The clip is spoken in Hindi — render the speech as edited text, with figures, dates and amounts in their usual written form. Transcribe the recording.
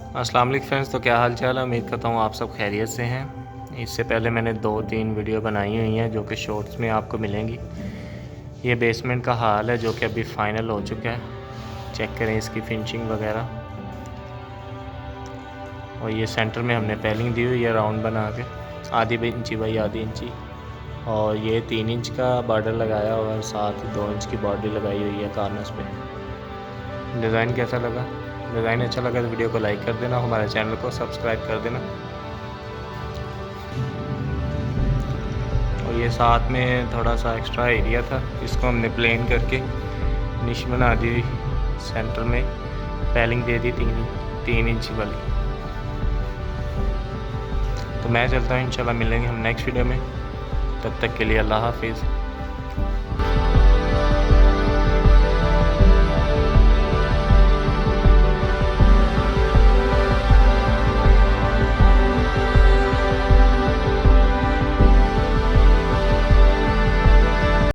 अस्सलाम वालेकुम फ्रेंड्स, तो क्या हाल चाल है। उम्मीद करता हूँ आप सब खैरियत से हैं। इससे पहले मैंने 2-3 वीडियो बनाई हुई हैं जो कि शॉर्ट्स में आपको मिलेंगी। ये बेसमेंट का हाल है जो कि अभी फ़ाइनल हो चुका है। चेक करें इसकी फिनिशिंग वगैरह। और ये सेंटर में हमने पेलिंग दी हुई है राउंड बना के, आधी इंची बाई आधी इंची। और ये 3 इंच का बॉर्डर लगाया हुआ है, साथ ही 2 इंच की बॉर्डर लगाई हुई है कॉर्नर्स पे। डिज़ाइन कैसा लगा? डिज़ाइन अच्छा लगा तो वीडियो को लाइक कर देना, हमारे चैनल को सब्सक्राइब कर देना। और ये साथ में थोड़ा सा एक्स्ट्रा एरिया था, इसको हमने प्लेन करके निश बना दी। सेंटर में पेलिंग दे दी 3 इंच वाली। तो मैं चलता हूँ, इंशाल्लाह मिलेंगे हम नेक्स्ट वीडियो में। तब तक के लिए अल्लाह हाफिज़।